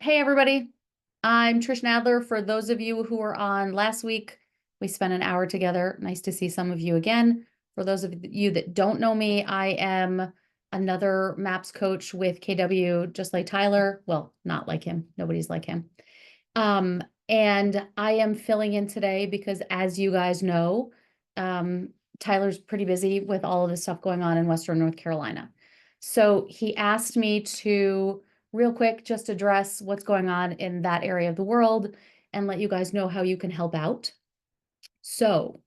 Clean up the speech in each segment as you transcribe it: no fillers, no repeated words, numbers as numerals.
Hey, everybody. I'm Trish Nadler. For those of you who were on last week, we spent an hour together. Nice to see some of you again. For those of you that don't know me, I am another MAPS coach with KW, just like Tyler. Well, not like him. Nobody's like him. And I am filling in today because, as you guys know, Tyler's pretty busy with all of this stuff going on in Western North Carolina. So he asked me to real quick just address what's going on in that area of the world and let you guys know how you can help out. So,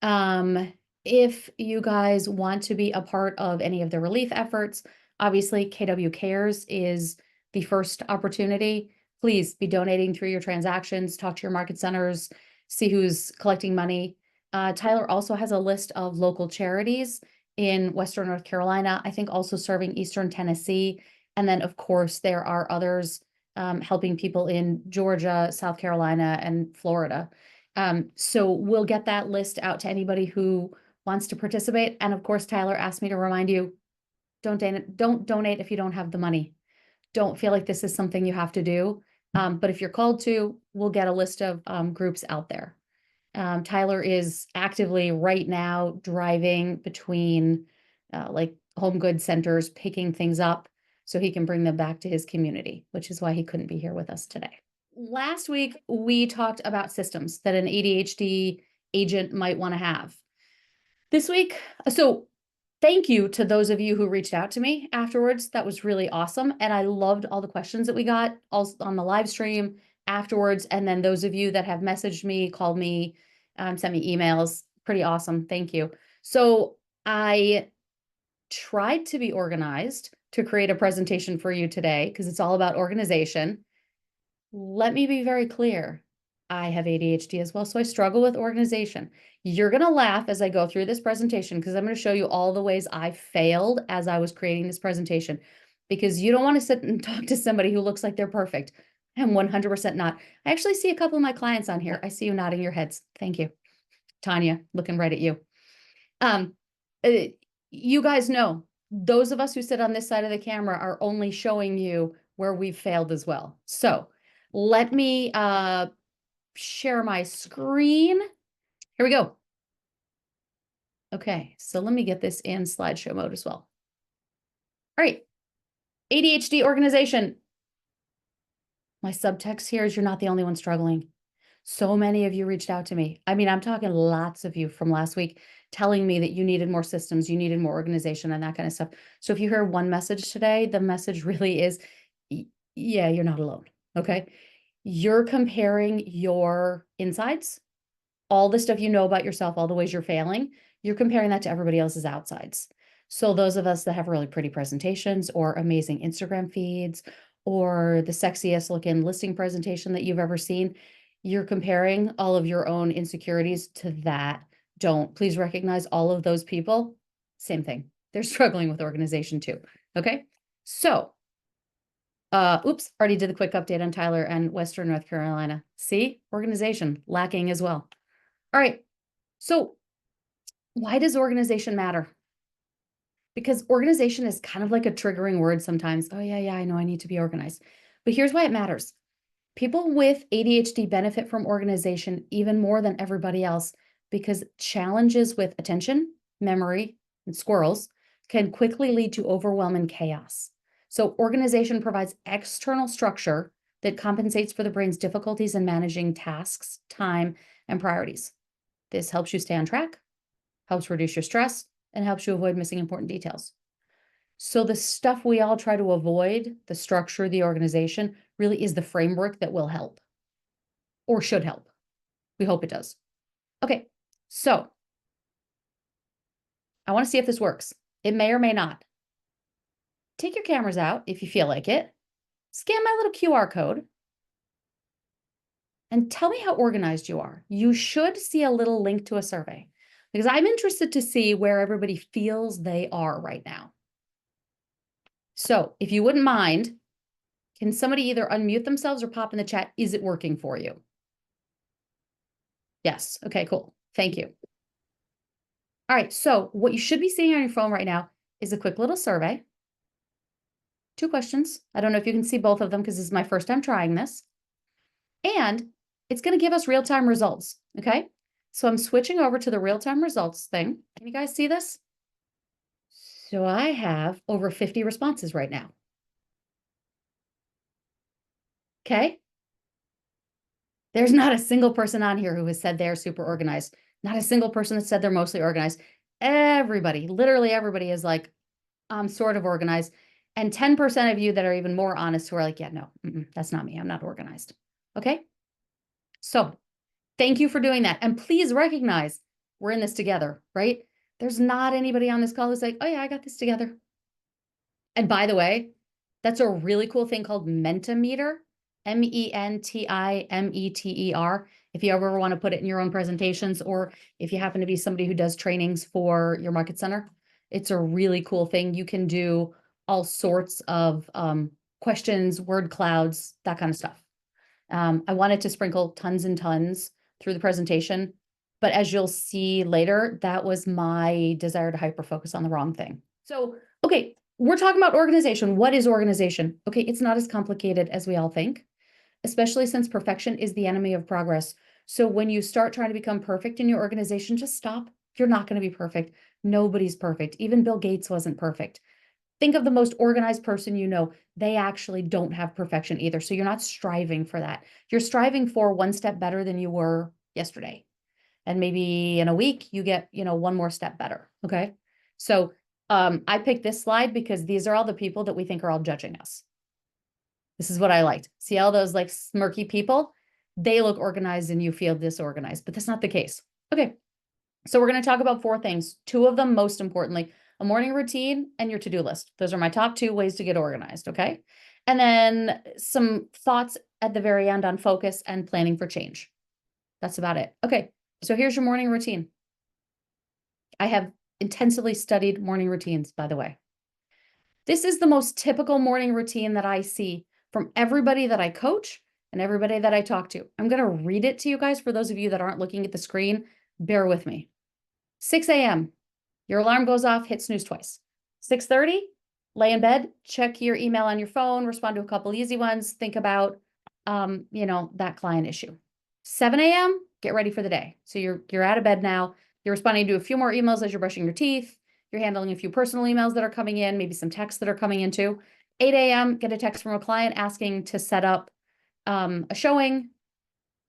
if you guys want to be a part of any of the relief efforts, obviously KW Cares is the first opportunity. Please be donating through your transactions, talk to your market centers, see who's collecting money. Tyler also has a list of local charities in Western North Carolina, I think also serving Eastern Tennessee. And then, of course, there are others helping people in Georgia, South Carolina, and Florida. So we'll get that list out to anybody who wants to participate. And of course, Tyler asked me to remind you, don't donate if you don't have the money. Don't feel like this is something you have to do. But if you're called to, we'll get a list of groups out there. Tyler is actively right now driving between like home goods centers, picking things up so he can bring them back to his community, which is why he couldn't be here with us today. Last week, we talked about systems that an ADHD agent might want to have. This week, so thank you to those of you who reached out to me afterwards. That was really awesome. And I loved all the questions that we got also on the live stream afterwards. And then those of you that have messaged me, called me, sent me emails, pretty awesome. Thank you. So I tried to be organized to create a presentation for you today because it's all about organization. Let me be very clear. I have ADHD as well, so I struggle with organization. You're going to laugh as I go through this presentation because I'm going to show you all the ways I failed as I was creating this presentation, because you don't want to sit and talk to somebody who looks like they're perfect. I'm 100% not. I actually see a couple of my clients on here. I see you nodding your heads. Thank you. Tanya, looking right at you. You guys know, those of us who sit on this side of the camera are only showing you where we've failed as well. So let me share my screen. Here we go. Okay, so let me get this in slideshow mode as well. All right, ADHD organization. My subtext here is you're not the only one struggling. So many of you reached out to me. I mean, I'm talking lots of you from last week telling me that you needed more systems, you needed more organization and that kind of stuff. So if you hear one message today, the message really is, yeah, you're not alone, okay? You're comparing your insides, all the stuff you know about yourself, all the ways you're failing, you're comparing that to everybody else's outsides. So those of us that have really pretty presentations or amazing Instagram feeds or the sexiest looking listing presentation that you've ever seen, you're comparing all of your own insecurities to that. Don't. Please recognize all of those people. Same thing. They're struggling with organization too. Okay. So, oops, already did the quick update on Tyler and Western North Carolina. See, organization lacking as well. All right. So why does organization matter? Because organization is kind of like a triggering word sometimes. Oh yeah, I know I need to be organized. But here's why it matters. People with ADHD benefit from organization even more than everybody else because challenges with attention, memory, and squirrels can quickly lead to overwhelm and chaos. So organization provides external structure that compensates for the brain's difficulties in managing tasks, time, and priorities. This helps you stay on track, helps reduce your stress, and helps you avoid missing important details. So the stuff we all try to avoid, the structure, the organization, really is the framework that will help or should help. We hope it does. Okay, so I want to see if this works. It may or may not. Take your cameras out if you feel like it. Scan my little QR code and tell me how organized you are. You should see a little link to a survey because I'm interested to see where everybody feels they are right now. So if you wouldn't mind, can somebody either unmute themselves or pop in the chat? Is it working for you? Yes. Okay, cool. Thank you. All right. So what you should be seeing on your phone right now is a quick little survey. 2 questions. I don't know if you can see both of them because this is my first time trying this. And it's going to give us real-time results. Okay. So I'm switching over to the real-time results thing. Can you guys see this? So I have over 50 responses right now. Okay. There's not a single person on here who has said they're super organized. Not a single person that said they're mostly organized. Everybody, literally everybody is like, I'm sort of organized. And 10% of you that are even more honest who are like, yeah, no, that's not me. I'm not organized. Okay. So thank you for doing that. And please recognize we're in this together, right? There's not anybody on this call who's like, oh yeah, I got this together. And by the way, that's a really cool thing called Mentimeter, Mentimeter. If you ever want to put it in your own presentations, or if you happen to be somebody who does trainings for your market center, it's a really cool thing. You can do all sorts of questions, word clouds, that kind of stuff. I wanted to sprinkle tons and tons through the presentation, but as you'll see later, that was my desire to hyper-focus on the wrong thing. So, okay, we're talking about organization. What is organization? Okay, it's not as complicated as we all think, especially since perfection is the enemy of progress. So when you start trying to become perfect in your organization, just stop. You're not going to be perfect. Nobody's perfect. Even Bill Gates wasn't perfect. Think of the most organized person you know. They actually don't have perfection either. So you're not striving for that. You're striving for one step better than you were yesterday. And maybe in a week you get, one more step better. Okay. So I picked this slide because these are all the people that we think are all judging us. This is what I liked. See all those like smirky people? They look organized and you feel disorganized, but that's not the case. Okay. So we're going to talk about 4 things. 2 of them, most importantly, a morning routine and your to-do list. Those are my top 2 ways to get organized. Okay. And then some thoughts at the very end on focus and planning for change. That's about it. Okay. So here's your morning routine. I have intensively studied morning routines, by the way. This is the most typical morning routine that I see from everybody that I coach and everybody that I talk to. I'm going to read it to you guys. For those of you that aren't looking at the screen, bear with me. 6 a.m. Your alarm goes off, hit snooze twice. 6:30, lay in bed, check your email on your phone, respond to a couple easy ones, think about, that client issue. 7 a.m., get ready for the day. So you're out of bed now. You're responding to a few more emails as you're brushing your teeth. You're handling a few personal emails that are coming in, maybe some texts that are coming in too. 8 a.m., get a text from a client asking to set up a showing.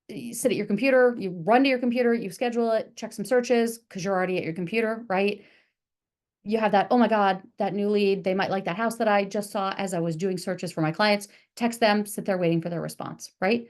You sit at your computer, you run to your computer, you schedule it, check some searches because you're already at your computer, right? You have that, oh my God, that new lead, they might like that house that I just saw as I was doing searches for my clients. Text them, sit there waiting for their response, right?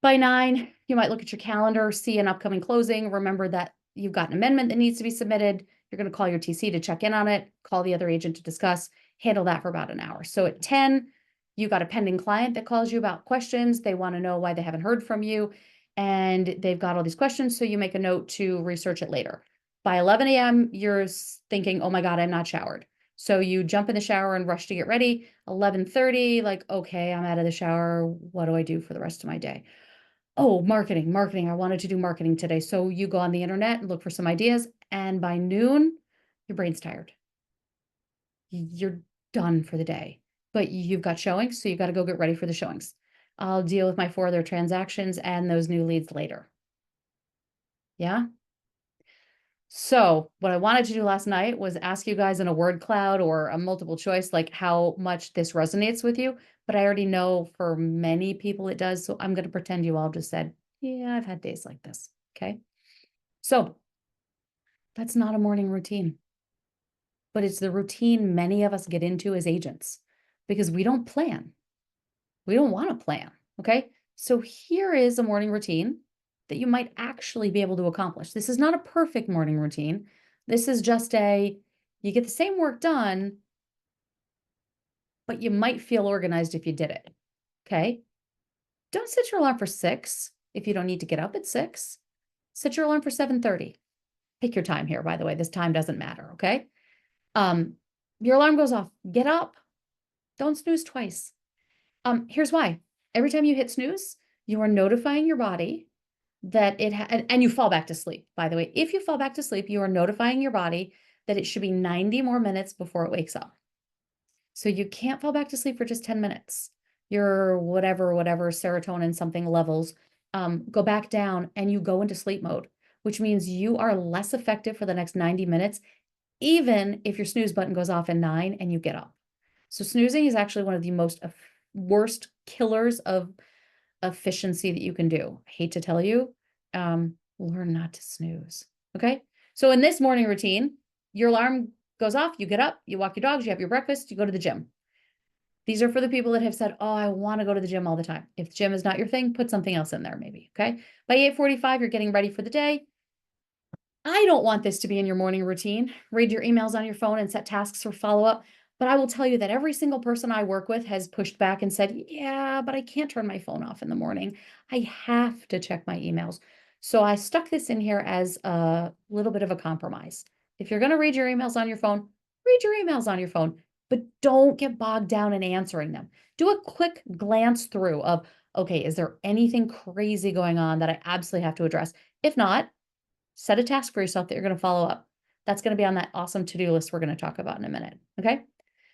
By 9, you might look at your calendar, see an upcoming closing, remember that you've got an amendment that needs to be submitted. You're going to call your TC to check in on it, call the other agent to discuss, handle that for about an hour. So at 10, you got a pending client that calls you about questions. They want to know why they haven't heard from you, and they've got all these questions. So you make a note to research it later. By 11 a.m., you're thinking, oh my God, I'm not showered. So you jump in the shower and rush to get ready. 11:30, like, okay, I'm out of the shower. What do I do for the rest of my day? Oh, marketing. I wanted to do marketing today. So you go on the internet and look for some ideas. And by noon, your brain's tired. You're done for the day, but you've got showings. So you got to go get ready for the showings. I'll deal with my 4 other transactions and those new leads later. Yeah. So what I wanted to do last night was ask you guys in a word cloud or a multiple choice, like how much this resonates with you. But I already know for many people it does. So I'm going to pretend you all just said, yeah, I've had days like this. Okay. So that's not a morning routine, but it's the routine many of us get into as agents because we don't plan. We don't want to plan. Okay. So here is a morning routine that you might actually be able to accomplish. This is not a perfect morning routine. This is just you get the same work done, but you might feel organized if you did it. Okay. Don't set your alarm for 6 if you don't need to get up at 6. Set your alarm for 7:30. Pick your time here, by the way. This time doesn't matter. Okay. Your alarm goes off. Get up. Don't snooze twice. Here's why. Every time you hit snooze, you are notifying your body that and you fall back to sleep. By the way, if you fall back to sleep, you are notifying your body that it should be 90 more minutes before it wakes up. So you can't fall back to sleep for just 10 minutes. Your whatever serotonin something levels go back down and you go into sleep mode, which means you are less effective for the next 90 minutes, even if your snooze button goes off at 9 and you get up. So snoozing is actually one of the worst killers of efficiency that you can do. I hate to tell you, learn not to snooze. Okay. So in this morning routine, your alarm goes off, you get up, you walk your dogs, you have your breakfast, you go to the gym. These are for the people that have said, oh, I want to go to the gym all the time. If gym is not your thing, put something else in there maybe. Okay. By 8:45, you're getting ready for the day. I don't want this to be in your morning routine. Read your emails on your phone and set tasks for follow-up. But I will tell you that every single person I work with has pushed back and said, yeah, but I can't turn my phone off in the morning. I have to check my emails. So I stuck this in here as a little bit of a compromise. If you're going to read your emails on your phone, read your emails on your phone, but don't get bogged down in answering them. Do a quick glance through of, okay, is there anything crazy going on that I absolutely have to address? If not, set a task for yourself that you're going to follow up. That's going to be on that awesome to-do list we're going to talk about in a minute. Okay.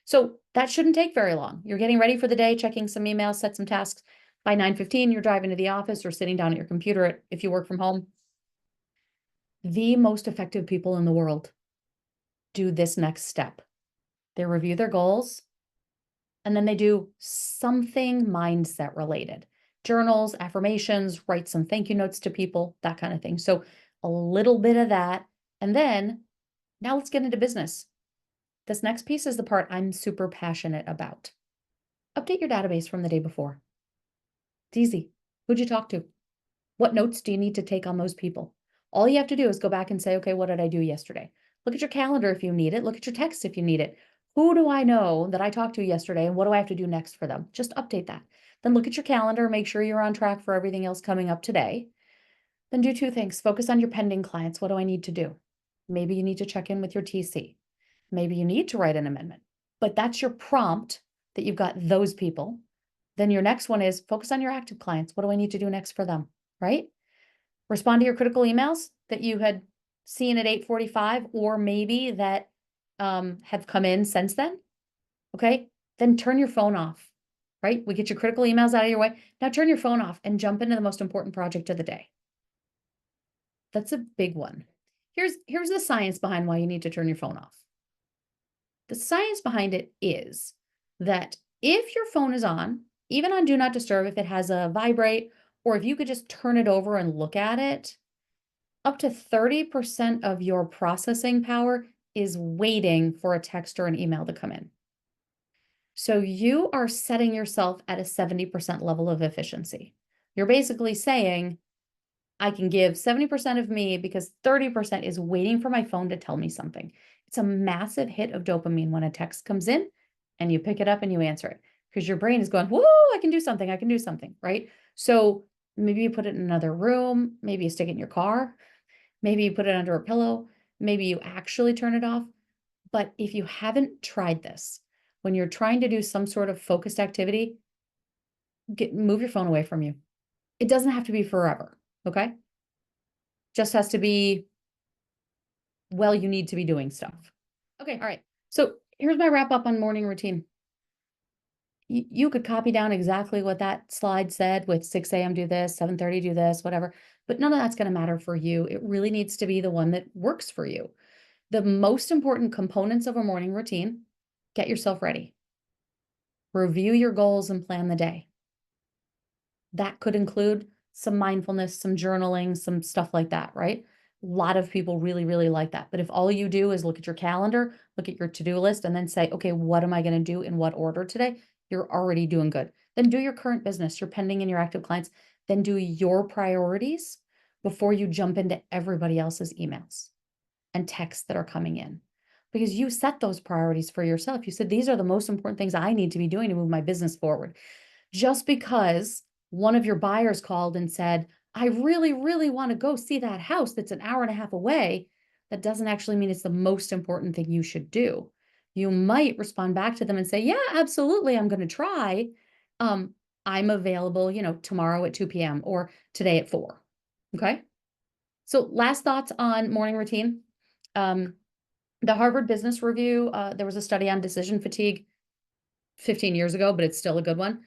So that shouldn't take very long. You're getting ready for the day, checking some emails, set some tasks. By 9:15, you're driving to the office or sitting down at your computer if you work from home. The most effective people in the world do this next step. They review their goals and then they do something mindset related. Journals, affirmations, write some thank you notes to people, that kind of thing. So a little bit of that. And then now let's get into business. This next piece is the part I'm super passionate about. Update your database from the day before. It's easy. Who'd you talk to? What notes do you need to take on those people? All you have to do is go back and say, okay, what did I do yesterday? Look at your calendar if you need it. Look at your text if you need it. Who do I know that I talked to yesterday and what do I have to do next for them? Just update that. Then look at your calendar, make sure you're on track for everything else coming up today. Then do two things. Focus on your pending clients. What do I need to do? Maybe you need to check in with your TC. Maybe you need to write an amendment, but that's your prompt that you've got those people. Then your next one is focus on your active clients. What do I need to do next for them? Right? Respond to your critical emails that you had seen at 8:45 or maybe that have come in since then. Okay. Then turn your phone off, right? We get your critical emails out of your way. Now turn your phone off and jump into the most important project of the day. That's a big one. Here's the science behind why you need to turn your phone off. The science behind it is that if your phone is on, even on Do Not Disturb, if it has a vibrate, or if you could just turn it over and look at it, up to 30% of your processing power is waiting for a text or an email to come in. So you are setting yourself at a 70% level of efficiency. You're basically saying, I can give 70% of me because 30% is waiting for my phone to tell me something. It's a massive hit of dopamine when a text comes in and you pick it up and you answer it because your brain is going, whoa, I can do something, right? So maybe you put it in another room, maybe you stick it in your car, maybe you put it under a pillow, maybe you actually turn it off. But if you haven't tried this, when you're trying to do some sort of focused activity, move your phone away from you. It doesn't have to be forever, okay? Just has to be, well, you need to be doing stuff. Okay, all right. So here's my wrap up on morning routine. You could copy down exactly what that slide said with 6 a.m. do this, 7:30 do this, whatever, but none of that's going to matter for you. It really needs to be the one that works for you. The most important components of a morning routine: get yourself ready, review your goals, and plan the day. That could include some mindfulness, some journaling, some stuff like that, right? A lot of people really, really like that. But if all you do is look at your calendar, look at your to-do list, and then say, okay, what am I going to do in what order today? You're already doing good. Then do your current business, your pending and your active clients. Then do your priorities before you jump into everybody else's emails and texts that are coming in. Because you set those priorities for yourself. You said, these are the most important things I need to be doing to move my business forward. Just because one of your buyers called and said, I really, really want to go see that house that's an hour and a half away, that doesn't actually mean it's the most important thing you should do. You might respond back to them and say, yeah, absolutely, I'm going to try. I'm available, tomorrow at 2 p.m. or today at 4. Okay. So last thoughts on morning routine. The Harvard Business Review, there was a study on decision fatigue. 15 years ago, but it's still a good one.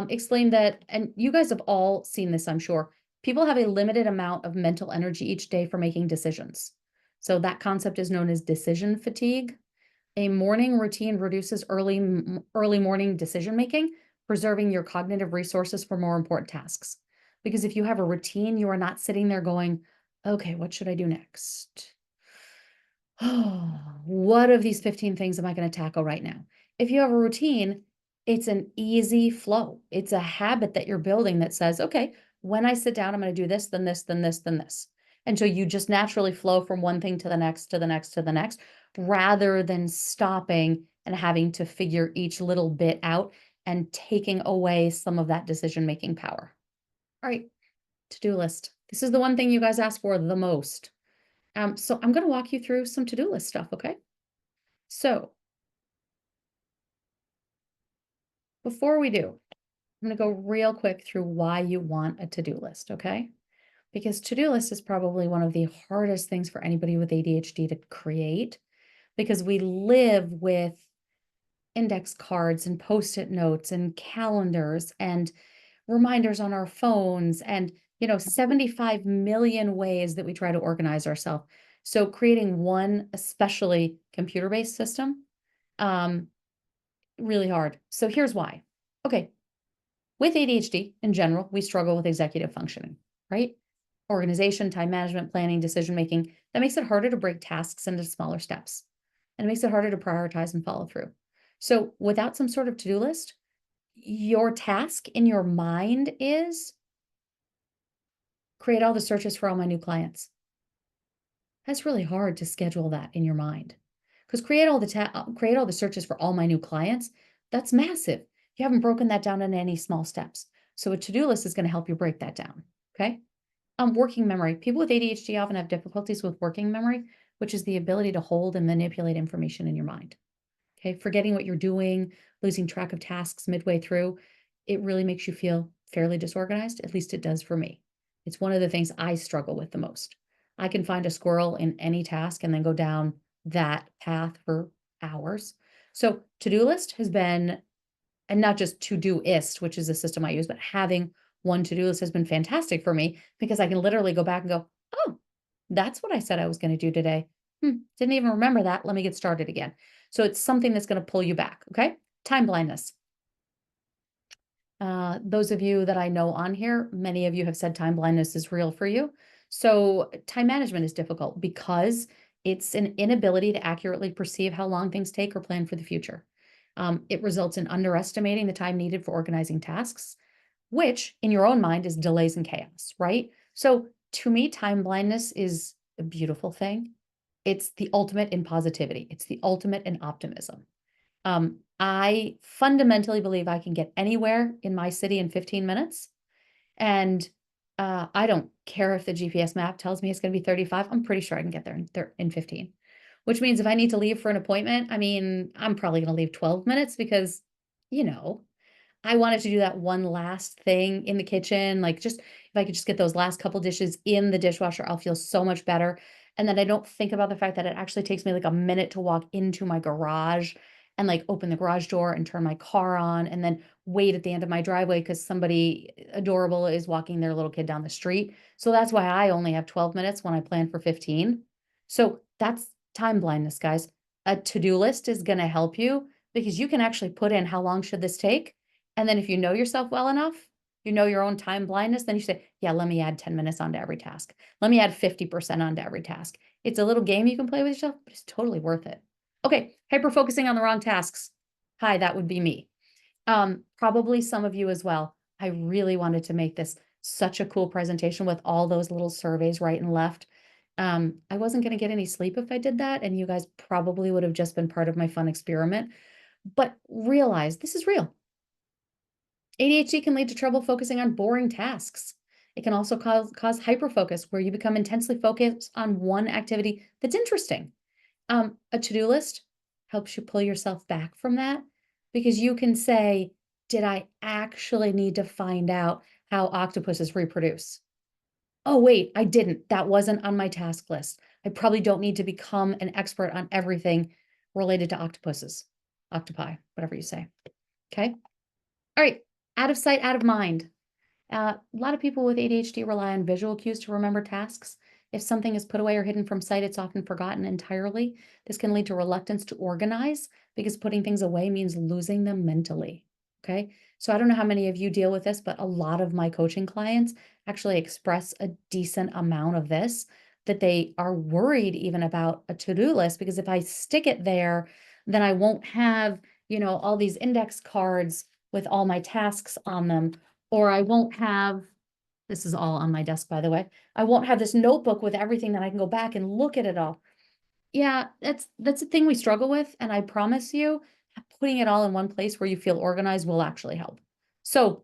Explained that, and you guys have all seen this, I'm sure. People have a limited amount of mental energy each day for making decisions. So that concept is known as decision fatigue. A morning routine reduces early morning decision making, preserving your cognitive resources for more important tasks. Because if you have a routine, you are not sitting there going, okay, what should I do next? Oh, what of these 15 things am I going to tackle right now? If you have a routine, it's an easy flow. It's a habit that you're building that says, okay, when I sit down, I'm going to do this, then this, then this, then this. And so you just naturally flow from one thing to the next, to the next, to the next, rather than stopping and having to figure each little bit out and taking away some of that decision-making power. All right, to-do list. This is the one thing you guys ask for the most. So I'm going to walk you through some to-do list stuff, okay? So before we do, I'm going to go real quick through why you want a to-do list, okay? Because to-do list is probably one of the hardest things for anybody with ADHD to create, because we live with index cards and post-it notes and calendars and reminders on our phones and 75 million ways that we try to organize ourselves. So creating one, especially computer-based system, um, really hard. So here's why. Okay, with ADHD in general, we struggle with executive functioning, right? Organization, time management, planning, decision making. That makes it harder to break tasks into smaller steps. And it makes it harder to prioritize and follow through. So without some sort of to-do list, your task in your mind is create all the searches for all my new clients. That's really hard to schedule that in your mind. Because create all the searches for all my new clients, that's massive. You haven't broken that down into any small steps. So a to-do list is going to help you break that down. Okay. Working memory. People with ADHD often have difficulties with working memory, which is the ability to hold and manipulate information in your mind. Okay. Forgetting what you're doing, losing track of tasks midway through, it really makes you feel fairly disorganized. At least it does for me. It's one of the things I struggle with the most. I can find a squirrel in any task and then go down that path for hours. So to-do list has been, and not just to-doist, which is a system I use, but having one to-do list has been fantastic for me because I can literally go back and go, oh, that's what I said I was going to do today. Didn't even remember that. Let me get started again. So it's something that's going to pull you back. Okay. Time blindness. Those of you that I know on here, many of you have said time blindness is real for you. So time management is difficult because it's an inability to accurately perceive how long things take or plan for the future. It results in underestimating the time needed for organizing tasks, which in your own mind is delays and chaos, right? So to me, time blindness is a beautiful thing. It's the ultimate in positivity. It's the ultimate in optimism. I fundamentally believe I can get anywhere in my city in 15 minutes. And I don't care if the GPS map tells me it's going to be 35. I'm pretty sure I can get there in 15, which means if I need to leave for an appointment, I mean, I'm probably going to leave 12 minutes because, you know, I wanted to do that one last thing in the kitchen, like just if I could just get those last couple dishes in the dishwasher, I'll feel so much better. And then I don't think about the fact that it actually takes me like a minute to walk into my garage and like open the garage door and turn my car on and then wait at the end of my driveway because somebody adorable is walking their little kid down the street. So that's why I only have 12 minutes when I plan for 15. So that's time blindness, guys. A to-do list is going to help you because you can actually put in how long should this take. And then if you know yourself well enough, you know your own time blindness, then you say, yeah, let me add 10 minutes onto every task. Let me add 50% onto every task. It's a little game you can play with yourself, but it's totally worth it. Okay, hyper-focusing on the wrong tasks. Hi, that would be me. Probably some of you as well. I really wanted to make this such a cool presentation with all those little surveys right and left. I wasn't going to get any sleep if I did that, and you guys probably would have just been part of my fun experiment. But realize this is real. ADHD can lead to trouble focusing on boring tasks. It can also cause hyperfocus, where you become intensely focused on one activity that's interesting. A to-do list helps you pull yourself back from that because you can say, did I actually need to find out how octopuses reproduce? Oh, wait, I didn't. That wasn't on my task list. I probably don't need to become an expert on everything related to octopuses, octopi, whatever you say. Okay. All right. Out of sight, out of mind. A lot of people with ADHD rely on visual cues to remember tasks. If something is put away or hidden from sight, it's often forgotten entirely. This can lead to reluctance to organize because putting things away means losing them mentally. Okay. So I don't know how many of you deal with this, but a lot of my coaching clients actually express a decent amount of this, that they are worried even about a to-do list, because if I stick it there, then I won't have, all these index cards with all my tasks on them, or I won't have, this is all on my desk, by the way, I won't have this notebook with everything that I can go back and look at it all. Yeah, that's a thing we struggle with, and I promise you, putting it all in one place where you feel organized will actually help. So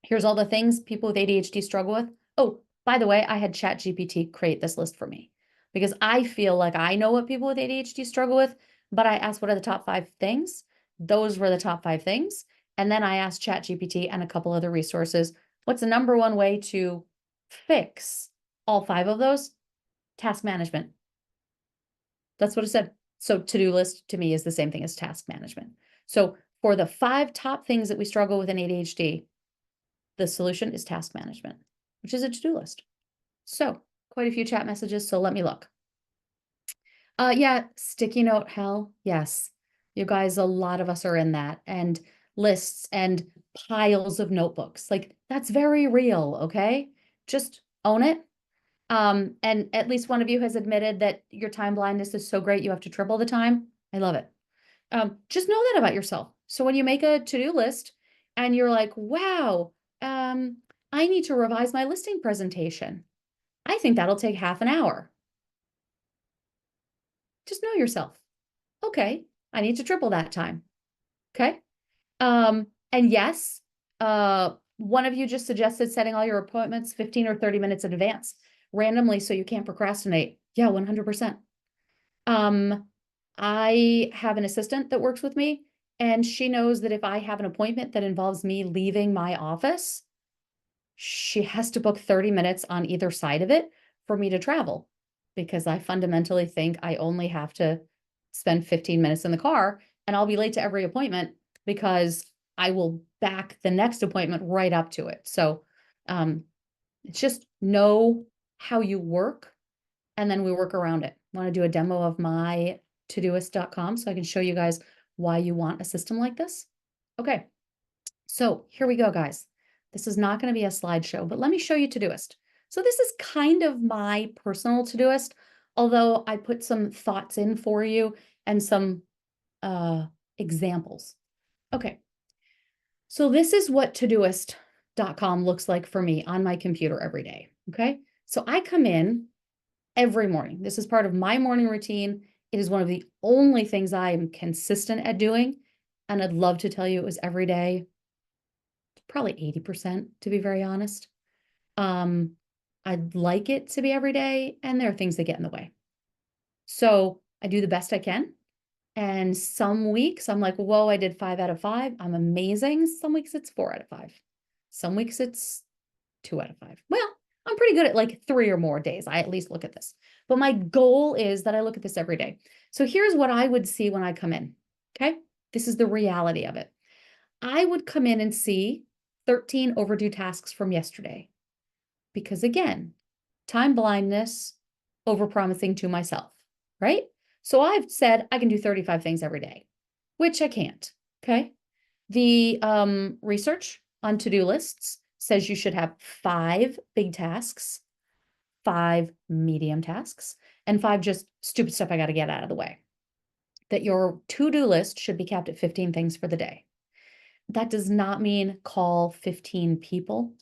here's all the things people with ADHD struggle with. Oh, by the way, I had ChatGPT create this list for me because I feel like I know what people with ADHD struggle with, but I asked what are the top 5 things. Those were the top 5 things. And then I asked ChatGPT and a couple other resources, what's the number one way to fix all 5 of those? Task management. That's what it said. So to-do list to me is the same thing as task management. So for the 5 top things that we struggle with in ADHD, the solution is task management, which is a to-do list. So quite a few chat messages, so let me look. Yeah, sticky note hell. Yes. You guys, a lot of us are in that, and lists and piles of notebooks. Like, that's very real, okay? Just own it. And at least one of you has admitted that your time blindness is so great you have to triple the time. I love it. Just know that about yourself. So when you make a to-do list and you're like, wow, I need to revise my listing presentation. I think that'll take half an hour. Just know yourself. Okay, I need to triple that time. Okay. And yes, one of you just suggested setting all your appointments 15 or 30 minutes in advance randomly so you can't procrastinate. Yeah, 100%. I have an assistant that works with me, and she knows that if I have an appointment that involves me leaving my office, she has to book 30 minutes on either side of it for me to travel, because I fundamentally think I only have to spend 15 minutes in the car and I'll be late to every appointment because I will back the next appointment right up to it. So it's just know how you work, and then we work around it. Want to do a demo of my Todoist.com so I can show you guys why you want a system like this? Okay, so here we go, guys. This is not going to be a slideshow, but let me show you Todoist. So this is kind of my personal Todoist, although I put some thoughts in for you and some examples. Okay, so this is what Todoist.com looks like for me on my computer every day. Okay, so I come in every morning. This is part of my morning routine. It is one of the only things I am consistent at doing, and I'd love to tell you it was every day. Probably 80%, to be very honest. I'd like it to be every day, and there are things that get in the way. So I do the best I can. And some weeks I'm like, whoa, I did 5 out of 5. I'm amazing. Some weeks it's 4 out of 5. Some weeks it's 2 out of 5. Well, I'm pretty good at like 3 or more days. I at least look at this. But my goal is that I look at this every day. So here's what I would see when I come in. Okay. This is the reality of it. I would come in and see 13 overdue tasks from yesterday. Because again, time blindness, overpromising to myself, right? So I've said I can do 35 things every day, which I can't. Okay. The research on to-do lists says you should have 5 big tasks, 5 medium tasks, and 5 just stupid stuff I got to get out of the way. That your to-do list should be capped at 15 things for the day. That does not mean call 15 people.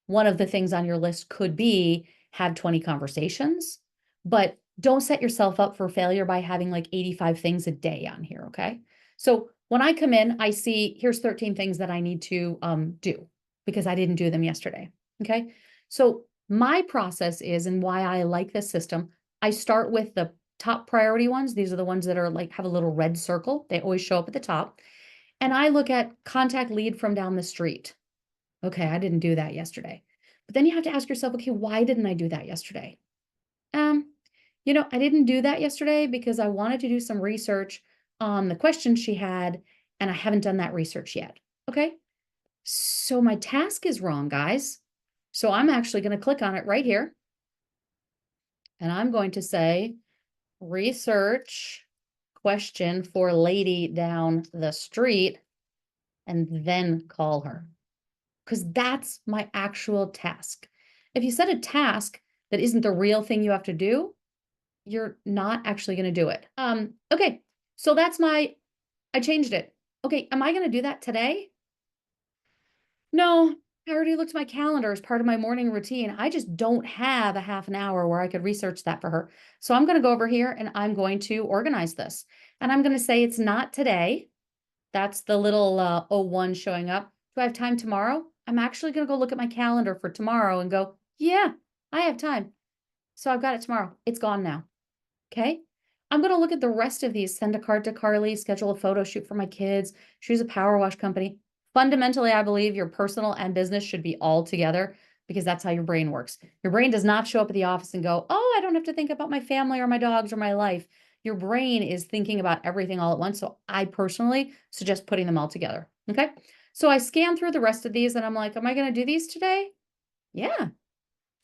One of the things on your list could be have 20 conversations, but don't set yourself up for failure by having like 85 things a day on here, okay? So when I come in, I see here's 13 things that I need to do because I didn't do them yesterday, okay? So my process is, and why I like this system, I start with the top priority ones. These are the ones that are like have a little red circle. They always show up at the top. And I look at contact lead from down the street. Okay, I didn't do that yesterday. But then you have to ask yourself, okay, why didn't I do that yesterday? I didn't do that yesterday because I wanted to do some research on the question she had, and I haven't done that research yet. Okay. So my task is wrong, guys. So I'm actually going to click on it right here. And I'm going to say research question for lady down the street and then call her. Because that's my actual task. If you set a task that isn't the real thing you have to do, you're not actually going to do it. Okay. So that's I changed it. Okay. Am I going to do that today? No, I already looked at my calendar as part of my morning routine. I just don't have a half an hour where I could research that for her. So I'm going to go over here and I'm going to organize this. And I'm going to say it's not today. That's the little 01 showing up. Do I have time tomorrow? I'm actually going to go look at my calendar for tomorrow and go, yeah, I have time. So I've got it tomorrow. It's gone now. Okay. I'm going to look at the rest of these. Send a card to Carly, schedule a photo shoot for my kids, choose a power wash company. Fundamentally, I believe your personal and business should be all together because that's how your brain works. Your brain does not show up at the office and go, oh, I don't have to think about my family or my dogs or my life. Your brain is thinking about everything all at once. So I personally suggest putting them all together. Okay. So I scan through the rest of these and I'm like, am I going to do these today? Yeah.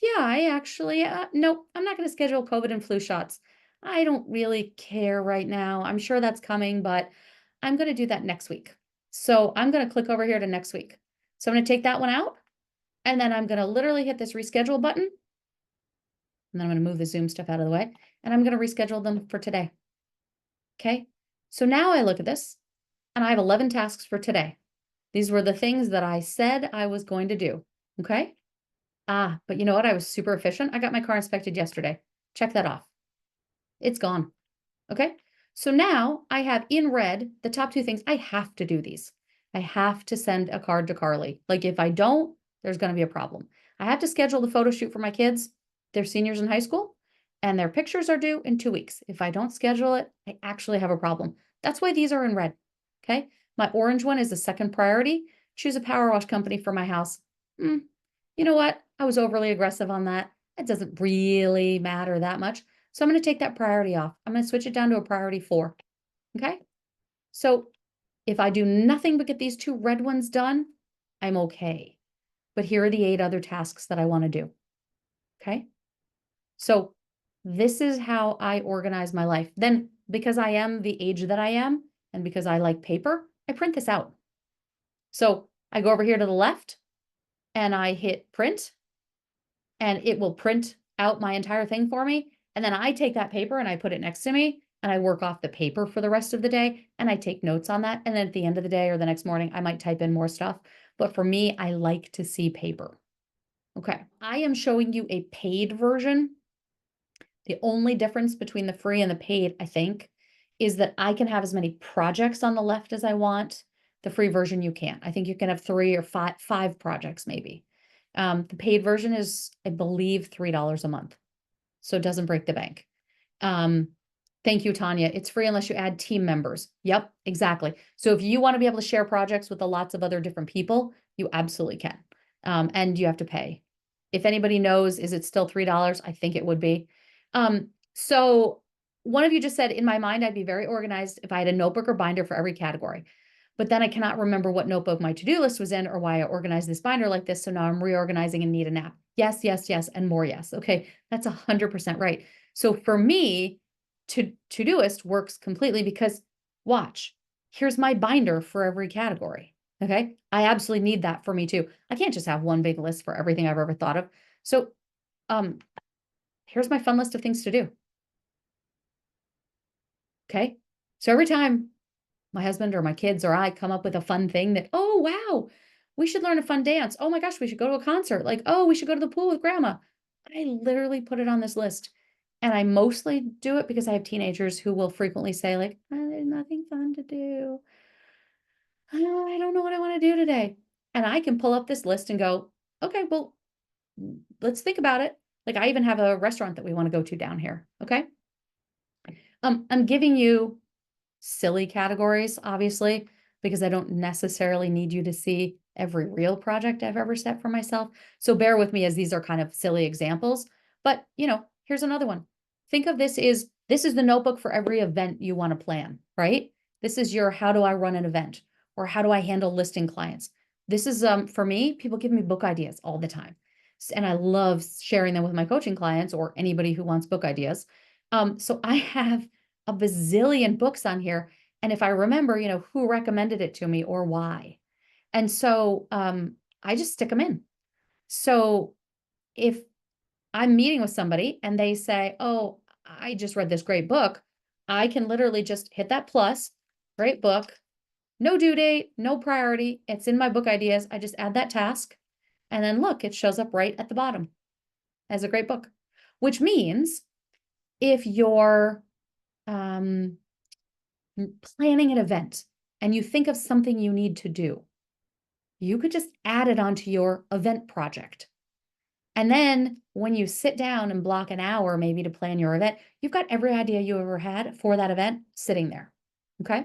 Yeah, I actually, no, I'm not going to schedule COVID and flu shots. I don't really care right now. I'm sure that's coming, but I'm going to do that next week. So I'm going to click over here to next week. So I'm going to take that one out and then I'm going to literally hit this reschedule button. And then I'm going to move the Zoom stuff out of the way and I'm going to reschedule them for today. Okay. So now I look at this and I have 11 tasks for today. These were the things that I said I was going to do. Okay. But you know what? I was super efficient. I got my car inspected yesterday. Check that off. It's gone. Okay. So now I have in red the top two things. I have to do these. I have to send a card to Carly. Like if I don't, there's going to be a problem. I have to schedule the photo shoot for my kids. They're seniors in high school and their pictures are due in 2 weeks. If I don't schedule it, I actually have a problem. That's why these are in red. Okay. My orange one is the second priority. Choose a power wash company for my house. You know what? I was overly aggressive on that. It doesn't really matter that much. So I'm going to take that priority off. I'm going to switch it down to a priority 4. Okay. So if I do nothing but get these 2 red ones done, I'm okay. But here are the 8 other tasks that I want to do. Okay. So this is how I organize my life. Then because I am the age that I am, and because I like paper, I print this out. So I go over here to the left and I hit print and it will print out my entire thing for me. And then I take that paper and I put it next to me and I work off the paper for the rest of the day and I take notes on that. And then at the end of the day or the next morning, I might type in more stuff. But for me, I like to see paper. Okay, I am showing you a paid version. The only difference between the free and the paid, I think, is that I can have as many projects on the left as I want. The free version, you can't. I think you can have 3 or 5 projects maybe. The paid version is, I believe, $3 a month. So it doesn't break the bank. Thank you, Tanya. It's free unless you add team members. Yep, exactly. So if you want to be able to share projects with lots of other different people, you absolutely can. And you have to pay. If anybody knows, is it still $3? I think it would be. So one of you just said, in my mind, I'd be very organized if I had a notebook or binder for every category. But then I cannot remember what notebook my to-do list was in or why I organized this binder like this. So now I'm reorganizing and need a nap. Yes, yes, yes, and more yes. Okay, that's 100% right. So for me, Todoist works completely because watch, here's my binder for every category. Okay, I absolutely need that for me too. I can't just have one big list for everything I've ever thought of. So here's my fun list of things to do. Okay, so every time my husband or my kids or I come up with a fun thing that, oh, wow, we should learn a fun dance. Oh my gosh, we should go to a concert. Like, oh, we should go to the pool with grandma. I literally put it on this list. And I mostly do it because I have teenagers who will frequently say like, oh, there's nothing fun to do. Oh, I don't know what I want to do today. And I can pull up this list and go, okay, well, let's think about it. Like I even have a restaurant that we want to go to down here. Okay. I'm giving you silly categories, obviously, because I don't necessarily need you to see every real project I've ever set for myself. So bear with me as these are kind of silly examples. But, here's another one. Think of this is the notebook for every event you want to plan, right? This is your how do I run an event or how do I handle listing clients. This is for me, people give me book ideas all the time. And I love sharing them with my coaching clients or anybody who wants book ideas. So I have a bazillion books on here. And if I remember, who recommended it to me or why. And so I just stick them in. So if I'm meeting with somebody and they say, oh, I just read this great book, I can literally just hit that plus, great book, no due date, no priority. It's in my book ideas. I just add that task. And then look, it shows up right at the bottom as a great book, which means if you're planning an event and you think of something you need to do, you could just add it onto your event project. And then when you sit down and block an hour maybe to plan your event, you've got every idea you ever had for that event sitting there. Okay.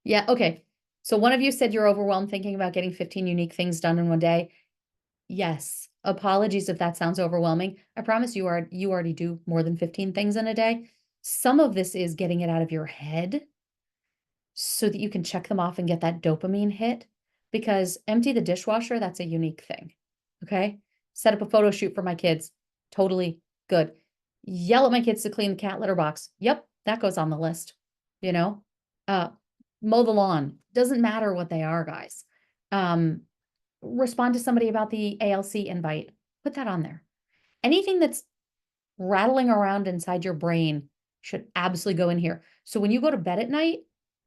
Yeah. Okay. So one of you said you're overwhelmed thinking about getting 15 unique things done in one day. Yes. Apologies if that sounds overwhelming. I promise you already do more than 15 things in a day. Some of this is getting it out of your head so that you can check them off and get that dopamine hit. Because empty the dishwasher, that's a unique thing. Okay. Set up a photo shoot for my kids. Totally good. Yell at my kids to clean the cat litter box. Yep. That goes on the list. Mow the lawn. Doesn't matter what they are, guys. Respond to somebody about the ALC invite. Put that on there. Anything that's rattling around inside your brain should absolutely go in here. So when you go to bed at night,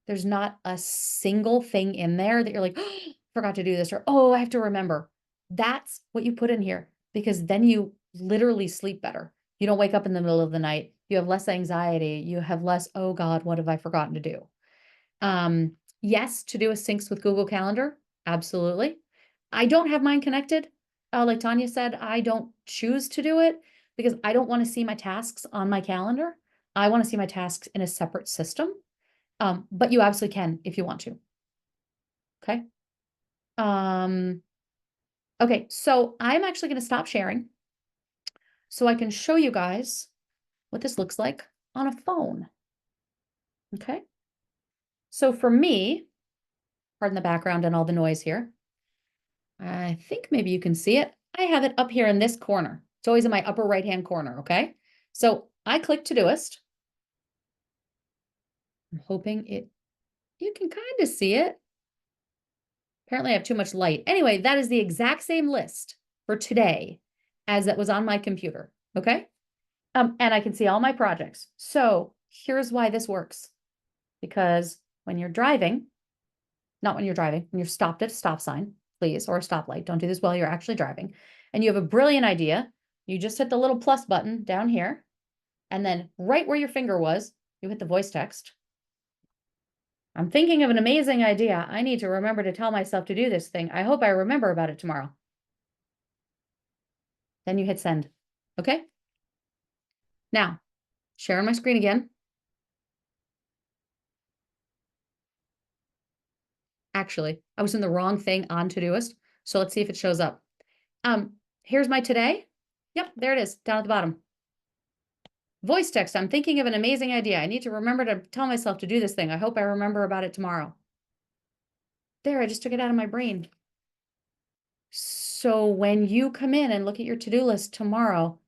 there's not a single thing in there that you're like, oh, forgot to do this, or, oh, I have to remember. That's what you put in here, because then you literally sleep better. You don't wake up in the middle of the night. You have less anxiety. You have less, oh God, what have I forgotten to do? Yes, Todoist syncs with Google Calendar. Absolutely. I don't have mine connected. Like Tanya said, I don't choose to do it because I don't want to see my tasks on my calendar. I want to see my tasks in a separate system. But you absolutely can if you want to. Okay. Okay, so I'm actually going to stop sharing so I can show you guys what this looks like on a phone. Okay. So for me, pardon the background and all the noise here. I think maybe you can see it. I have it up here in this corner. It's always in my upper right-hand corner, okay? So I click Todoist. I'm hoping you can kind of see it. Apparently I have too much light. Anyway, that is the exact same list for today as that was on my computer, okay? And I can see all my projects. So here's why this works. Because when you're driving, not when you're driving, when you're stopped at a stop sign, please, or a stoplight, don't do this while you're actually driving, and you have a brilliant idea, you just hit the little plus button down here, and then right where your finger was, you hit the voice text. I'm thinking of an amazing idea. I need to remember to tell myself to do this thing. I hope I remember about it tomorrow. Then you hit send. Okay? Now, share on my screen again. Actually, I was in the wrong thing on Todoist. So let's see if it shows up. Here's my today. Yep, there it is, down at the bottom. Voice text, I'm thinking of an amazing idea. I need to remember to tell myself to do this thing. I hope I remember about it tomorrow. There, I just took it out of my brain. So when you come in and look at your to-do list tomorrow,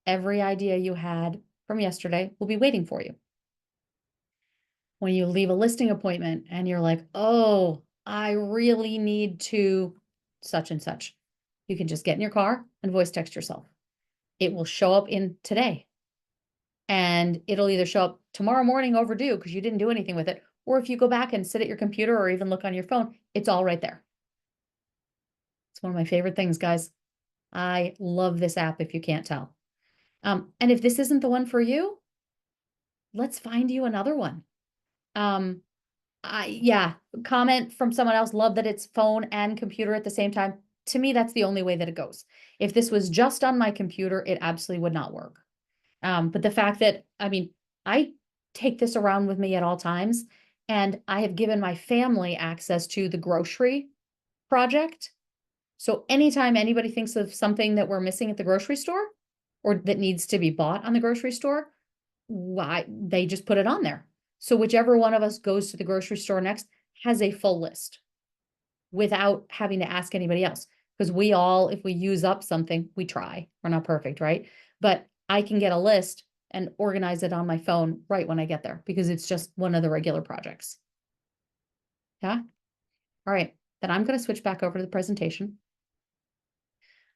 every idea you had from yesterday will be waiting for you. When you leave a listing appointment and you're like, oh, I really need to such and such, you can just get in your car and voice text yourself. It will show up in today. And it'll either show up tomorrow morning overdue because you didn't do anything with it, or if you go back and sit at your computer or even look on your phone, it's all right there. It's one of my favorite things, guys. I love this app if you can't tell. And if this isn't the one for you, let's find you another one. Yeah, comment from someone else, love that it's phone and computer at the same time. To me, that's the only way that it goes. If this was just on my computer, it absolutely would not work. But the fact that, I take this around with me at all times, and I have given my family access to the grocery project. So anytime anybody thinks of something that we're missing at the grocery store or that needs to be bought on the grocery store, Why they just put it on there. So whichever one of us goes to the grocery store next has a full list without having to ask anybody else. Because we all, if we use up something, we try. We're not perfect, right? But I can get a list and organize it on my phone right when I get there because it's just one of the regular projects. Yeah. All right. Then I'm going to switch back over to the presentation.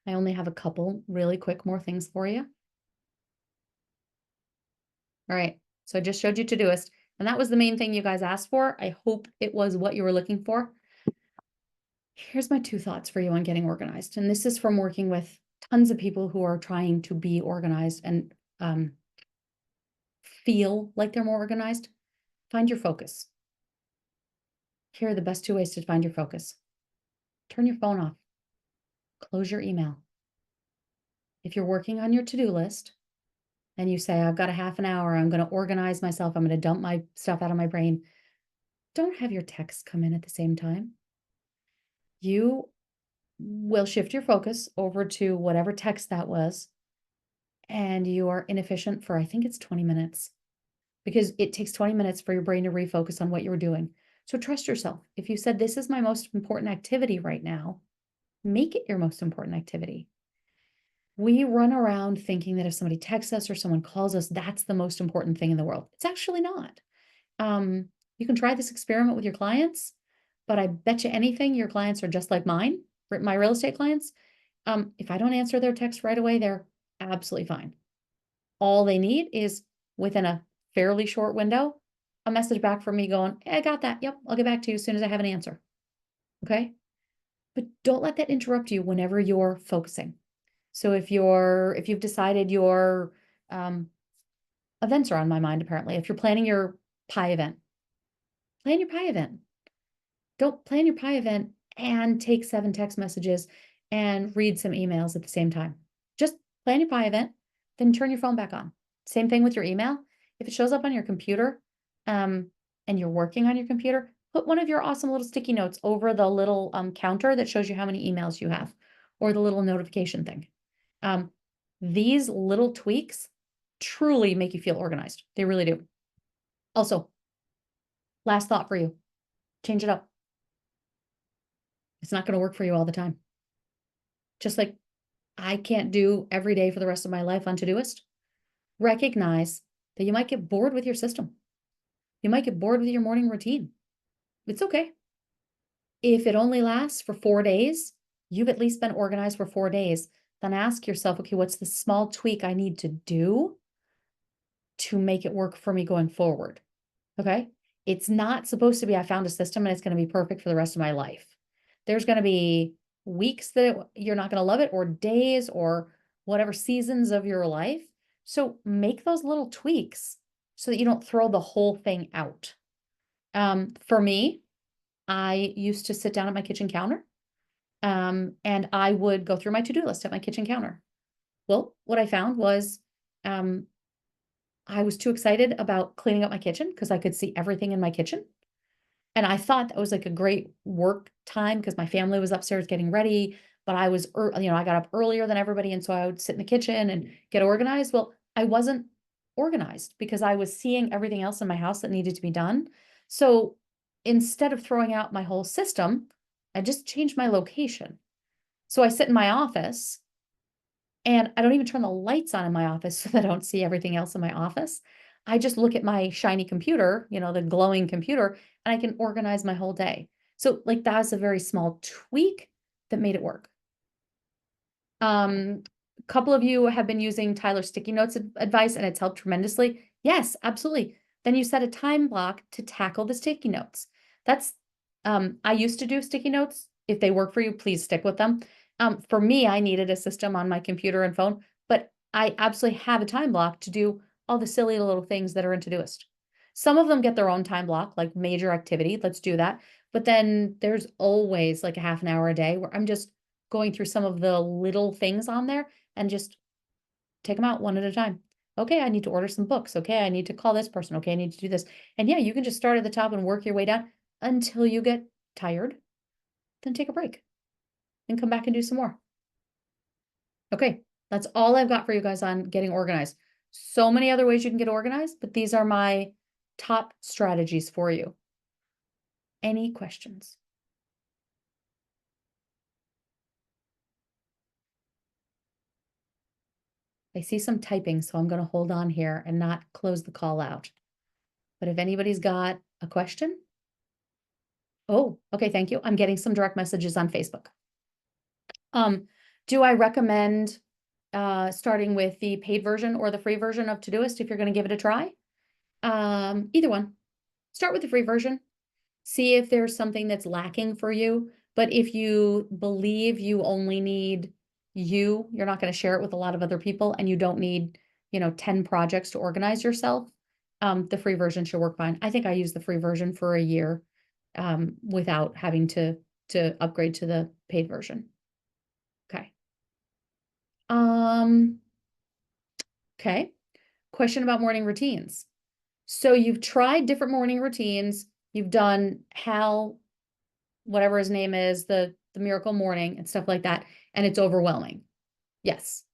I only have a couple really quick more things for you. All right. So I just showed you Todoist, and that was the main thing you guys asked for. I hope it was what you were looking for. Here's my two thoughts for you on getting organized. And this is from working with tons of people who are trying to be organized and feel like they're more organized. Find your focus. Here are the best two ways to find your focus. Turn your phone off. Close your email. If you're working on your to-do list and you say, I've got a half an hour, I'm going to organize myself, I'm going to dump my stuff out of my brain, don't have your texts come in at the same time. You will shift your focus over to whatever text that was, and you are inefficient for, I think it's 20 minutes, because it takes 20 minutes for your brain to refocus on what you were doing. So trust yourself. If you said, this is my most important activity right now, make it your most important activity. We run around thinking that if somebody texts us or someone calls us, that's the most important thing in the world. It's actually not. You can try this experiment with your clients, but I bet you anything your clients are just like mine, my real estate clients. If I don't answer their text right away, they're absolutely fine. All they need is within a fairly short window, a message back from me going, hey, I got that. Yep, I'll get back to you as soon as I have an answer. Okay. But don't let that interrupt you whenever you're focusing. So if you've decided your events are on my mind, apparently, if you're planning your pie event, plan your pie event. Don't plan your pie event and take 7 text messages and read some emails at the same time. Just plan your pie event, then turn your phone back on. Same thing with your email. If it shows up on your computer, and you're working on your computer, put one of your awesome little sticky notes over the little counter that shows you how many emails you have, or the little notification thing. These little tweaks truly make you feel organized. They really do. Also, last thought for you, change it up. It's not going to work for you all the time. Just like I can't do every day for the rest of my life on Todoist. Recognize that you might get bored with your system. You might get bored with your morning routine. It's okay. If it only lasts for 4 days, you've at least been organized for 4 days. Then ask yourself, okay, what's the small tweak I need to do to make it work for me going forward? Okay. It's not supposed to be, I found a system and it's going to be perfect for the rest of my life. There's going to be weeks that you're not going to love it, or days, or whatever seasons of your life. So make those little tweaks so that you don't throw the whole thing out. For me, I used to sit down at my kitchen counter, and I would go through my to-do list at my kitchen counter. Well, what I found was, I was too excited about cleaning up my kitchen because I could see everything in my kitchen. And I thought that was like a great work time because my family was upstairs getting ready, but I was, I got up earlier than everybody. And so I would sit in the kitchen and get organized. Well, I wasn't organized because I was seeing everything else in my house that needed to be done. So instead of throwing out my whole system, I just changed my location. So I sit in my office and I don't even turn the lights on in my office so that I don't see everything else in my office. I just look at my shiny computer, the glowing computer, and I can organize my whole day. So like that's a very small tweak that made it work. A couple of you have been using Tyler's sticky notes advice and it's helped tremendously. Yes, absolutely. Then you set a time block to tackle the sticky notes. That's, I used to do sticky notes. If they work for you, please stick with them. For me, I needed a system on my computer and phone, but I absolutely have a time block to do all the silly little things that are in Todoist. Some of them get their own time block, like major activity. Let's do that. But then there's always like a half an hour a day where I'm just going through some of the little things on there and just take them out one at a time. Okay, I need to order some books. Okay, I need to call this person. Okay, I need to do this. And yeah, you can just start at the top and work your way down until you get tired. Then take a break and come back and do some more. Okay, that's all I've got for you guys on getting organized. so many other ways you can get organized, but these are my top strategies for you. Any questions? I see some typing, so I'm going to hold on here and not close the call out. But if anybody's got a question. Oh, okay, thank you. I'm getting some direct messages on Facebook. Do I recommend starting with the paid version or the free version of Todoist if you're going to give it a try? Either one. Start with the free version. See if there's something that's lacking for you. But if you believe you only need you're not going to share it with a lot of other people, and you don't need, 10 projects to organize yourself, the free version should work fine. I think I used the free version for a year without having to upgrade to the paid version. Okay. Okay. Question about morning routines. So you've tried different morning routines. You've done Hal, whatever his name is, the Miracle Morning and stuff like that, and it's overwhelming. Yes,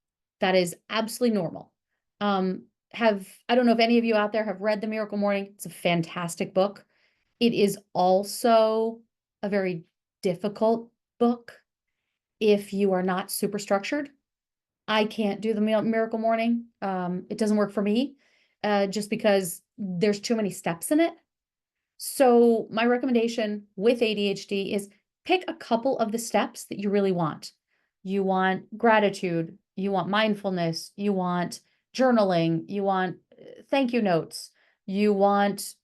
that is absolutely normal. I don't know if any of you out there have read The Miracle Morning. It's a fantastic book. It is also a very difficult book if you are not super structured. I can't do the Miracle Morning. It doesn't work for me, just because there's too many steps in it. So my recommendation with ADHD is pick a couple of the steps that you really want. You want gratitude, you want mindfulness, you want journaling, you want thank you notes, you want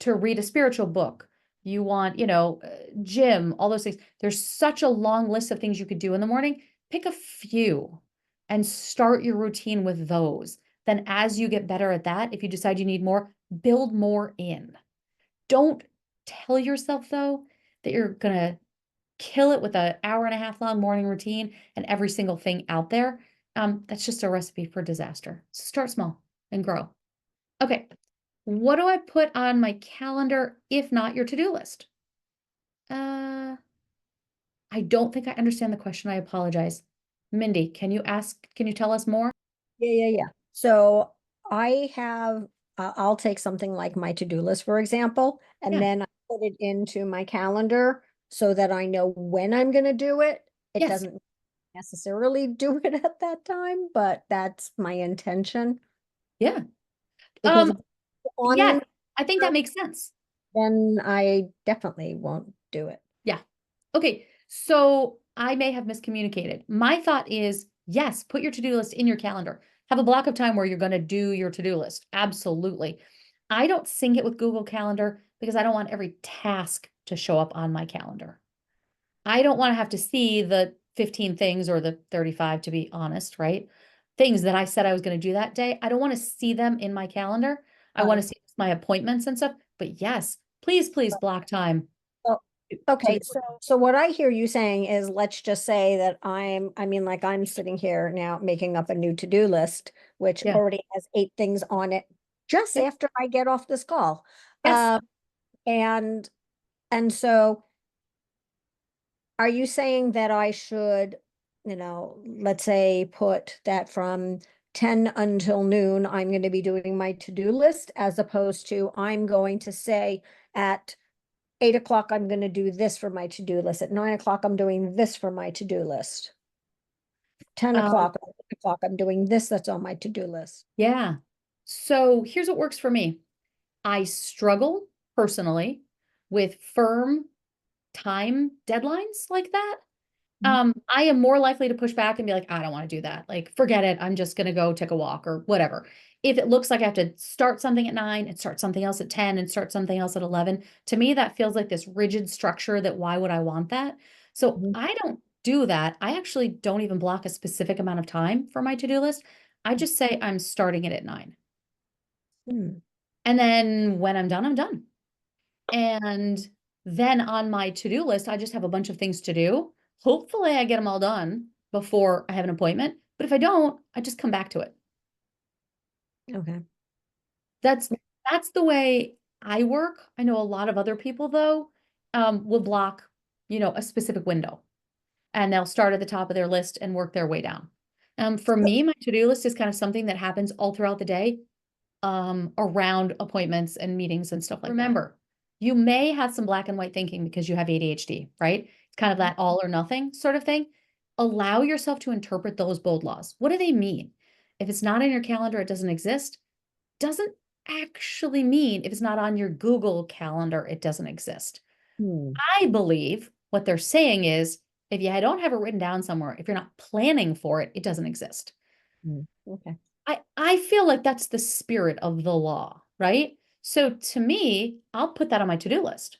to read a spiritual book, you want, gym, all those things. There's such a long list of things you could do in the morning. Pick a few and start your routine with those. Then as you get better at that, if you decide you need more, build more in. Don't tell yourself, though, that you're going to kill it with an hour and a half long morning routine and every single thing out there. That's just a recipe for disaster. So start small and grow. Okay. What do I put on my calendar if not your to-do list? I don't think I understand the question. I apologize. Mindy, can you tell us more? Yeah. So I have, I'll take something like my to-do list, for example, and Yeah. then I put it into my calendar so that I know when I'm going to do it. It Yes. doesn't necessarily do it at that time, but that's my intention. Yeah. Because if it's on Yeah, the, I think that makes sense. then I definitely won't do it. Yeah. Okay. So I may have miscommunicated. My thought is, yes, put your to-do list in your calendar. Have a block of time where you're going to do your to-do list. Absolutely. I don't sync it with Google Calendar because I don't want every task to show up on my calendar. I don't want to have to see the 15 things or the 35, to be honest, right? Things that I said I was going to do that day. I don't want to see them in my calendar. I want Right. to see my appointments and stuff. But yes, please block time So, to okay, do so what I hear you saying is, let's just say that I mean, like I'm sitting here now making up a new to-do list, which Yeah. already has 8 things on it, just Yep. after I get off this call. Yes. Uh, and so are you saying that I should, let's say put that from 10 until noon, I'm going to be doing my to-do list, as opposed to I'm going to say at 8 o'clock, I'm going to do this for my to-do list. At 9 o'clock, I'm doing this for my to-do list. 10 Um, o'clock, 11 o'clock, I'm doing this that's on my to-do list. yeah. So here's what works for me. I struggle personally with firm time deadlines like that. Mhm. I am more likely to push back and be like, I don't want to do that. Like, forget it. I'm just going to go take a walk or whatever. If it looks like I have to start something at 9 and start something else at 10 and start something else at 11, to me, that feels like this rigid structure that why would I want that? So Mhm. I don't do that. I actually don't even block a specific amount of time for my to-do list. I just say I'm starting it at 9. Hmm. And then when I'm done, I'm done. And then on my to-do list, I just have a bunch of things to do. Hopefully, I get them all done before I have an appointment. But if I don't, I just come back to it. Okay. That's that's the way I work. I know a lot of other people though, will block, a specific window, and they'll start at the top of their list and work their way down. For me, my to-do list is kind of something that happens all throughout the day, around appointments and meetings and stuff like that. Remember, you may have some black and white thinking because you have ADHD, right? It's kind of that all or nothing sort of thing. Allow yourself to interpret those bold laws. What do they mean? If it's not in your calendar, it doesn't exist. Doesn't actually mean if it's not on your Google calendar, it doesn't exist. I believe what they're saying is if you don't have it written down somewhere, if you're not planning for it, it doesn't exist. Okay. I feel like that's the spirit of the law, right? So to me, I'll put that on my to-do list,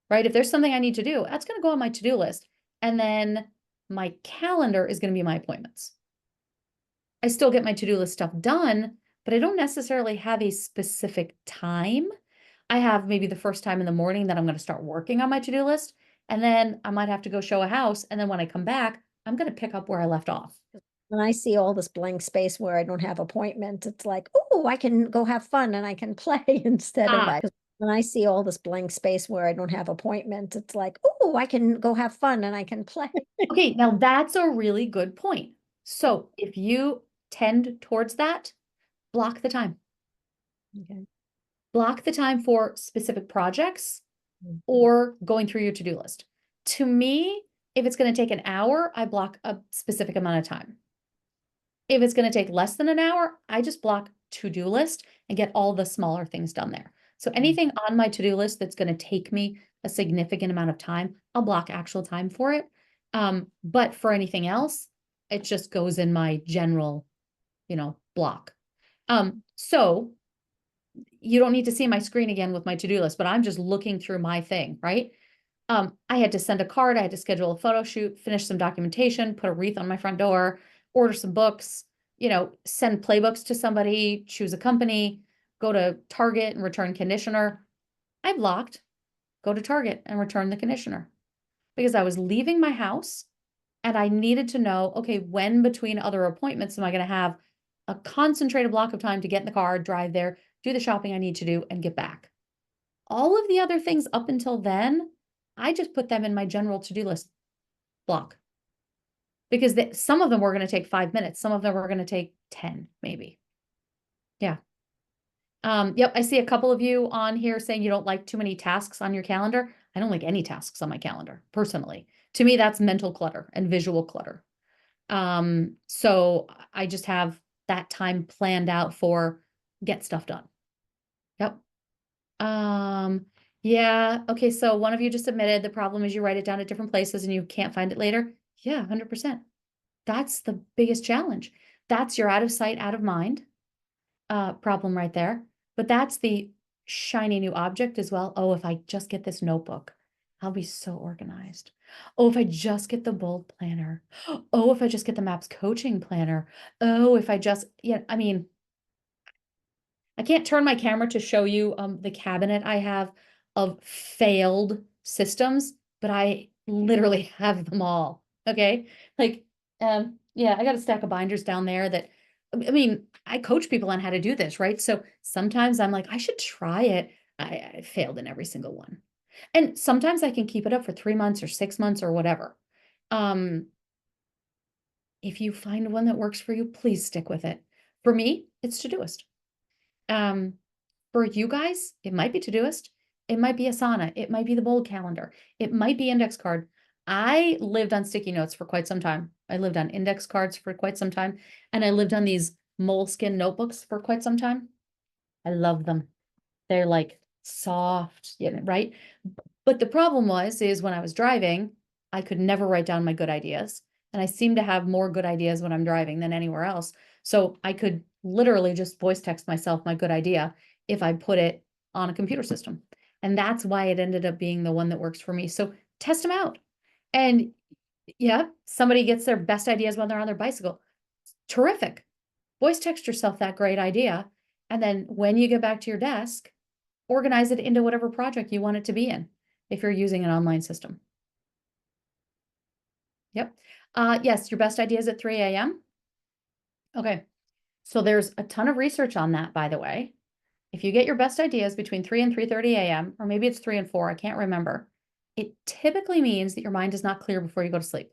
right? If there's something I need to do, that's going to go on my to-do list. And then my calendar is going to be my appointments. I still get my to-do list stuff done, but I don't necessarily have a specific time. I have maybe the first time in the morning that I'm going to start working on my to-do list. And then I might have to go show a house. And then when I come back, I'm going to pick up where I left off. When I see all this blank space where I don't have appointments, it's like, oh, I can go have fun and I can play instead of Ah, when I see all this blank space where I don't have appointments, it's like, oh, I can go have fun and I can play. okay, now that's a really good point. So if you tend towards that, block the time. Okay. Block the time for specific projects or going through your to-do list. To me, if it's going to take an hour, I block a specific amount of time. If it's going to take less than an hour, I just block to-do list and get all the smaller things done there. So anything on my to-do list that's going to take me a significant amount of time, I'll block actual time for it. But for anything else, it just goes in my general, block. So you don't need to see my screen again with my to-do list, but I'm just looking through my thing, right? I had to send a card, I had to schedule a photo shoot, finish some documentation, put a wreath on my front door, order some books, send playbooks to somebody, choose a company, go to Target and return conditioner. I blocked, go to Target and return the conditioner because I was leaving my house and I needed to know, okay, when between other appointments am I going to have a concentrated block of time to get in the car, drive there, do the shopping I need to do, and get back. All of the other things up until then, I just put them in my general to-do list block because some of them were going to take 5 minutes. Some of them were going to take 10, maybe. Yeah. Yep. I see a couple of you on here saying you don't like too many tasks on your calendar. I don't like any tasks on my calendar personally. To me, that's mental clutter and visual clutter. So I just have that time planned out for get stuff done. Yep. Yeah. Okay. So one of you just admitted the problem is you write it down at different places and you can't find it later. Yeah, 100%. That's the biggest challenge. That's your out of sight, out of mind problem right there. But that's the shiny new object as well. Oh, if I just get this notebook, I'll be so organized. Oh, if I just get the bold planner. Oh, if I just get the MAPS coaching planner. Oh, if I just, I mean, I can't turn my camera to show you the cabinet I have of failed systems, but I literally have them all. Okay. Like, yeah, I got a stack of binders down there that, I mean, I coach people on how to do this, right? So sometimes I'm like, I should try it. I failed in every single one. And sometimes I can keep it up for 3 months or 6 months or whatever. If you find one that works for you, please stick with it. For me, it's Todoist. For you guys, it might be Todoist, it might be Asana, it might be the bold calendar, it might be index card. I lived on sticky notes for quite some time. I lived on index cards for quite some time, and I lived on these moleskin notebooks for quite some time. I love them. They're like soft, right? But the problem is when I was driving, I could never write down my good ideas. And I seem to have more good ideas when I'm driving than anywhere else. So I could literally just voice text myself my good idea if I put it on a computer system. And that's why it ended up being the one that works for me. So test them out. And yeah, somebody gets their best ideas when they're on their bicycle. Terrific. Voice text yourself that great idea. And then when you get back to your desk, organize it into whatever project you want it to be in if you're using an online system. Yep. Yes, your best idea is at 3 a.m. Okay. So there's a ton of research on that, by the way. If you get your best ideas between 3 and 3:30 a.m., or maybe it's 3 and 4, I can't remember, it typically means that your mind is not clear before you go to sleep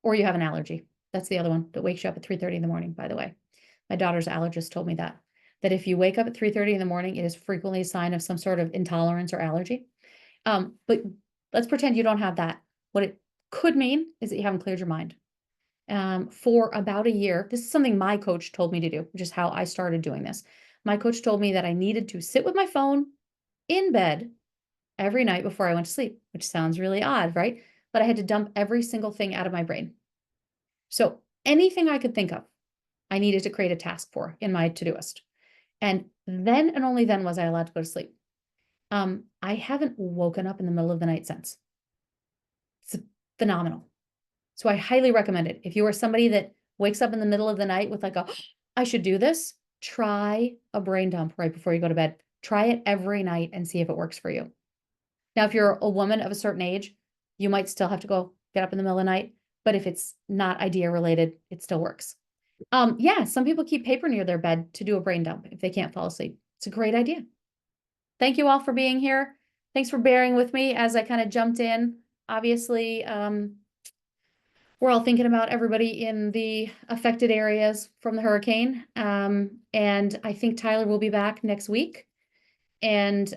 or you have an allergy. That's the other one that wakes you up at 3:30 in the morning, by the way. My daughter's allergist told me that if you wake up at 3:30 in the morning, it is frequently a sign of some sort of intolerance or allergy. But let's pretend you don't have that. What it could mean is that you haven't cleared your mind. For about a year, this is something my coach told me to do, which is how I started doing this. My coach told me that I needed to sit with my phone in bed every night before I went to sleep, which sounds really odd, right? But I had to dump every single thing out of my brain. So anything I could think of, I needed to create a task for in my Todoist. And then and only then was I allowed to go to sleep. I haven't woken up in the middle of the night since. It's phenomenal. So I highly recommend it. If you are somebody that wakes up in the middle of the night with like I should do this, try a brain dump right before you go to bed. Try it every night and see if it works for you. Now, if you're a woman of a certain age, you might still have to go get up in the middle of the night. But if it's not idea related, it still works. Yeah, some people keep paper near their bed to do a brain dump if they can't fall asleep. It's a great idea. Thank you all for being here. Thanks for bearing with me as I kind of jumped in. Obviously, we're all thinking about everybody in the affected areas from the hurricane. And I think Tyler will be back next week. And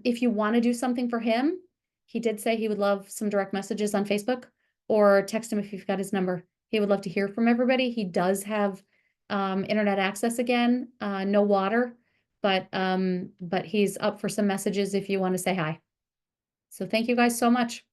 if you want to do something for him, he did say he would love some direct messages on Facebook, or text him if you've got his number. He would love to hear from everybody. He does have internet access again, no water, but he's up for some messages if you want to say hi. So thank you guys so much.